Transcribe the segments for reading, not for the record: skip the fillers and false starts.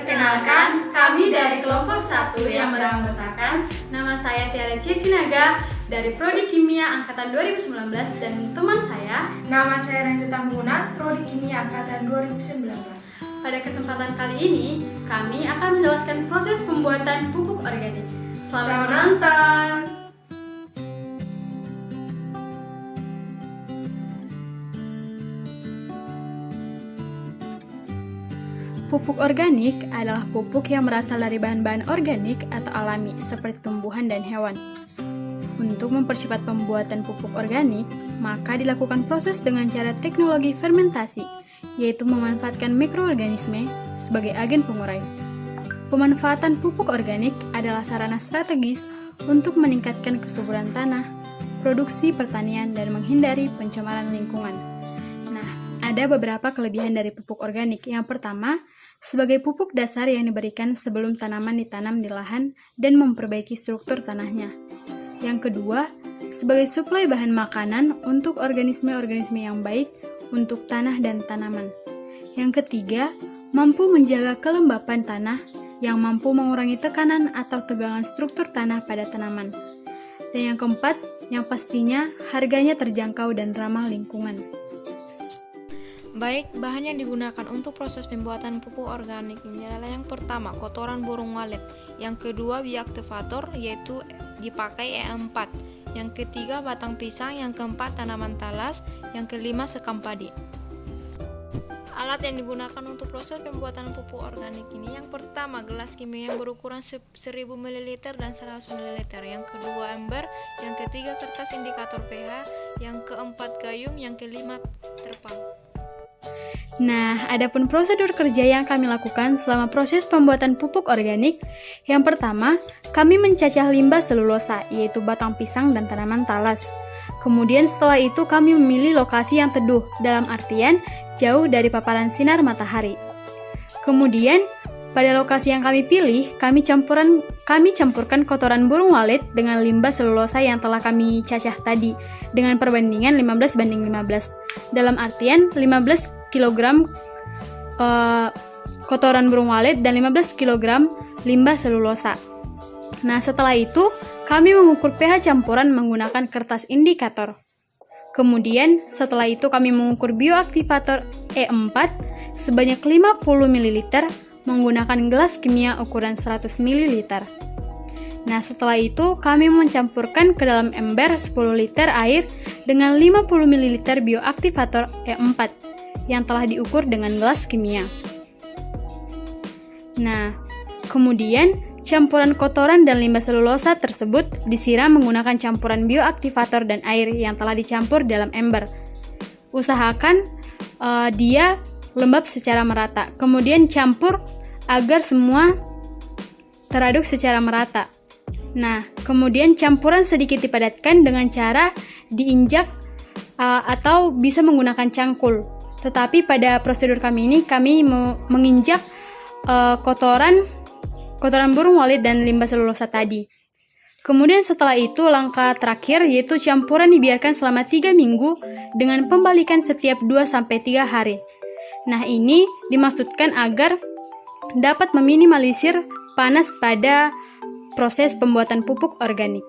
Perkenalkan, kami dari kelompok 1 yang beranggotakan nama saya Tiara Cesinaga dari Prodi Kimia Angkatan 2019 dan teman saya Nama saya Ranju Tangguna, Prodi Kimia Angkatan 2019. Pada kesempatan kali ini, kami akan menjelaskan proses pembuatan pupuk organik. Selamat menonton! Pupuk organik adalah pupuk yang berasal dari bahan-bahan organik atau alami seperti tumbuhan dan hewan. Untuk mempercepat pembuatan pupuk organik, maka dilakukan proses dengan cara teknologi fermentasi, yaitu memanfaatkan mikroorganisme sebagai agen pengurai. Pemanfaatan pupuk organik adalah sarana strategis untuk meningkatkan kesuburan tanah, produksi pertanian, dan menghindari pencemaran lingkungan. Nah, ada beberapa kelebihan dari pupuk organik. Yang pertama, sebagai pupuk dasar yang diberikan sebelum tanaman ditanam di lahan dan memperbaiki struktur tanahnya. Yang kedua, sebagai suplai bahan makanan untuk organisme-organisme yang baik untuk tanah dan tanaman. Yang ketiga, mampu menjaga kelembapan tanah yang mampu mengurangi tekanan atau tegangan struktur tanah pada tanaman. Dan yang keempat, yang pastinya harganya terjangkau dan ramah lingkungan. Baik, bahan yang digunakan untuk proses pembuatan pupuk organik ini adalah yang pertama, kotoran burung walet. Yang kedua, bioaktivator, yaitu dipakai E4. Yang ketiga, batang pisang. Yang keempat, tanaman talas. Yang kelima, sekam padi. Alat yang digunakan untuk proses pembuatan pupuk organik ini, yang pertama, gelas kimia yang berukuran 1000 ml dan 100 ml. Yang kedua, ember. Yang ketiga, kertas indikator pH. Yang keempat, gayung. Yang kelima, terpal. Nah, adapun prosedur kerja yang kami lakukan selama proses pembuatan pupuk organik, yang pertama, kami mencacah limbah selulosa, yaitu batang pisang dan tanaman talas. Kemudian setelah itu kami memilih lokasi yang teduh, dalam artian jauh dari paparan sinar matahari. Kemudian, pada lokasi yang kami pilih, kami campurkan kotoran burung walet dengan limbah selulosa yang telah kami cacah tadi, dengan perbandingan 15:15. Dalam artian 15 kg kotoran burung walet dan 15 kg limbah selulosa. Nah, setelah itu kami mengukur pH campuran menggunakan kertas indikator. Kemudian setelah itu kami mengukur bioaktivator E4 sebanyak 50 ml menggunakan gelas kimia ukuran 100 ml. Nah, setelah itu kami mencampurkan ke dalam ember 10 liter air dengan 50 ml bioaktivator E4 yang telah diukur dengan gelas kimia. Nah, kemudian campuran kotoran dan limbah selulosa tersebut disiram menggunakan campuran bioaktivator dan air yang telah dicampur dalam ember. Usahakan dia lembab secara merata. Kemudian campur agar semua teraduk secara merata. Nah, kemudian campuran sedikit dipadatkan dengan cara diinjak atau bisa menggunakan cangkul. Tetapi pada prosedur kami ini, kami menginjak kotoran burung walet dan limbah selulosa tadi. Kemudian setelah itu, langkah terakhir yaitu campuran dibiarkan selama 3 minggu dengan pembalikan setiap 2-3 hari. Nah, ini dimaksudkan agar dapat meminimalisir panas pada proses pembuatan pupuk organik.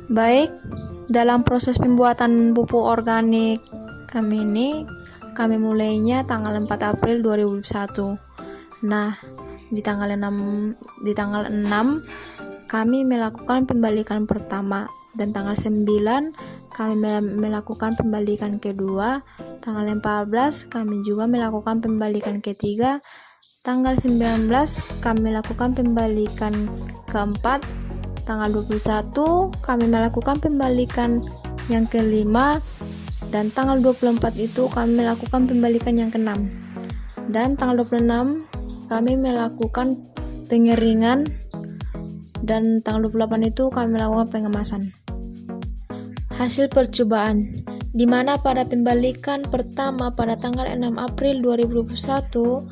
Baik, dalam proses pembuatan pupuk organik kami mulainya tanggal 4 April 2021. Nah, di tanggal 6 kami melakukan pembalikan pertama, dan tanggal 9 kami melakukan pembalikan kedua, tanggal 14 kami juga melakukan pembalikan ketiga, tanggal 19 kami melakukan pembalikan keempat, tanggal 21 kami melakukan pembalikan yang kelima, dan tanggal 24 itu kami melakukan pembalikan yang keenam, dan tanggal 26 kami melakukan pengeringan, dan tanggal 28 itu kami melakukan pengemasan. Hasil percobaan, di mana pada pembalikan pertama pada tanggal 6 April 2021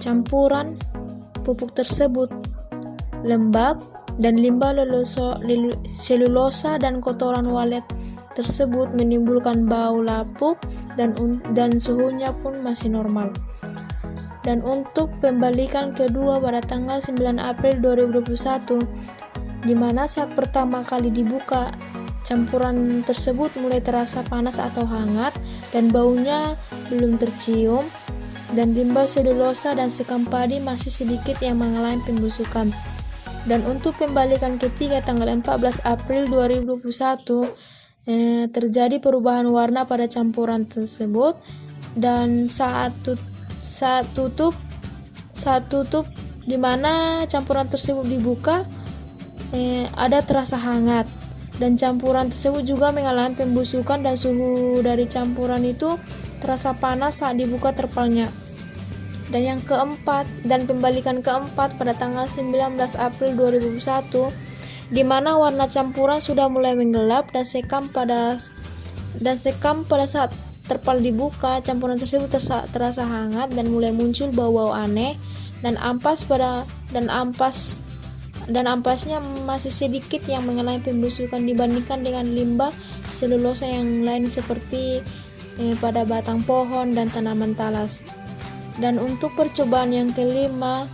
campuran pupuk tersebut lembab dan limbah selulosa dan kotoran walet tersebut menimbulkan bau lapuk dan suhunya pun masih normal. Dan untuk pembalikan kedua pada tanggal 9 April 2021, di mana saat pertama kali dibuka campuran tersebut mulai terasa panas atau hangat dan baunya belum tercium, dan limbah selulosa dan sekam padi masih sedikit yang mengalami pembusukan. Dan untuk pembalikan ketiga tanggal 14 April 2021 terjadi perubahan warna pada campuran tersebut, dan saat tutup di mana campuran tersebut dibuka ada terasa hangat, dan campuran tersebut juga mengalami pembusukan dan suhu dari campuran itu terasa panas saat dibuka terpalnya. Dan yang keempat, dan pembalikan keempat pada tanggal 19 April 2021, di mana warna campuran sudah mulai menggelap dan sekam pada saat terpal dibuka, campuran tersebut terasa hangat dan mulai muncul bau-bau aneh, dan ampasnya masih sedikit yang mengalami pembusukan dibandingkan dengan limbah selulosa yang lain seperti pada batang pohon dan tanaman talas. Dan untuk percobaan yang kelima,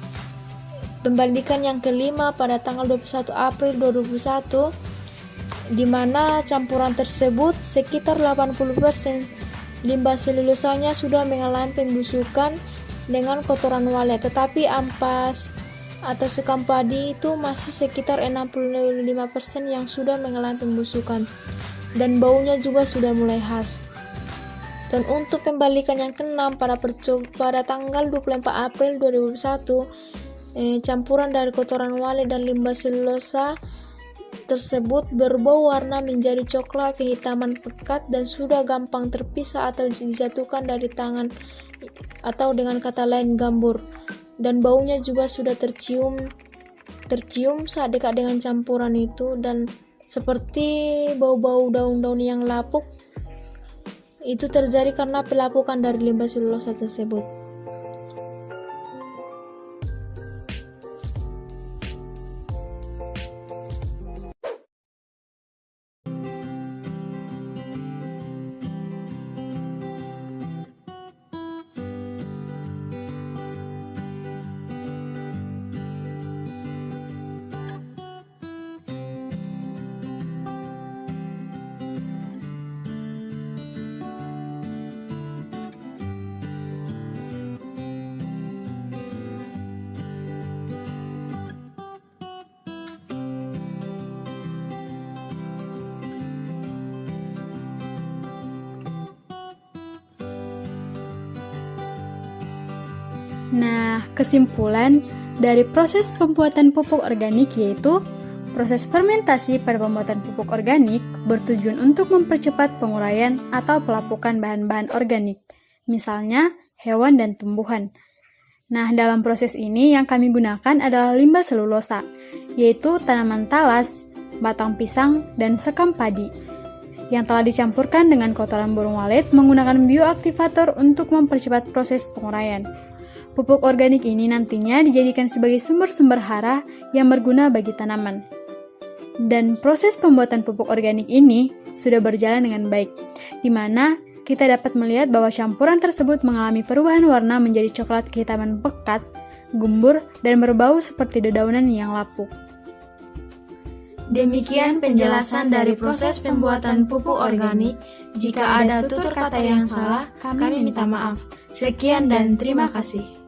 pembalikan yang kelima pada tanggal 21 April 2021, di mana campuran tersebut sekitar 80% limbah selulosanya sudah mengalami pembusukan dengan kotoran walet, tetapi ampas atau sekam padi itu masih sekitar 65% yang sudah mengalami pembusukan, dan baunya juga sudah mulai khas. Dan untuk pembalikan yang keenam pada tanggal 24 April 2021, campuran dari kotoran walet dan limbah selulosa tersebut berbau warna menjadi coklat kehitaman pekat dan sudah gampang terpisah atau dijatuhkan dari tangan, atau dengan kata lain gambur, dan baunya juga sudah tercium saat dekat dengan campuran itu, dan seperti bau-bau daun-daun yang lapuk. Itu terjadi karena pelapukan dari limbah selulosa tersebut. Nah, kesimpulan dari proses pembuatan pupuk organik yaitu proses fermentasi pada pembuatan pupuk organik bertujuan untuk mempercepat penguraian atau pelapukan bahan-bahan organik, misalnya hewan dan tumbuhan. Nah, dalam proses ini yang kami gunakan adalah limbah selulosa, yaitu tanaman talas, batang pisang, dan sekam padi, yang telah dicampurkan dengan kotoran burung walet menggunakan bioaktivator untuk mempercepat proses penguraian. Pupuk organik ini nantinya dijadikan sebagai sumber-sumber hara yang berguna bagi tanaman. Dan proses pembuatan pupuk organik ini sudah berjalan dengan baik, di mana kita dapat melihat bahwa campuran tersebut mengalami perubahan warna menjadi coklat kehitaman pekat, gembur, dan berbau seperti dedaunan yang lapuk. Demikian penjelasan dari proses pembuatan pupuk organik. Jika ada tutur kata yang salah, kami minta maaf. Sekian dan terima kasih.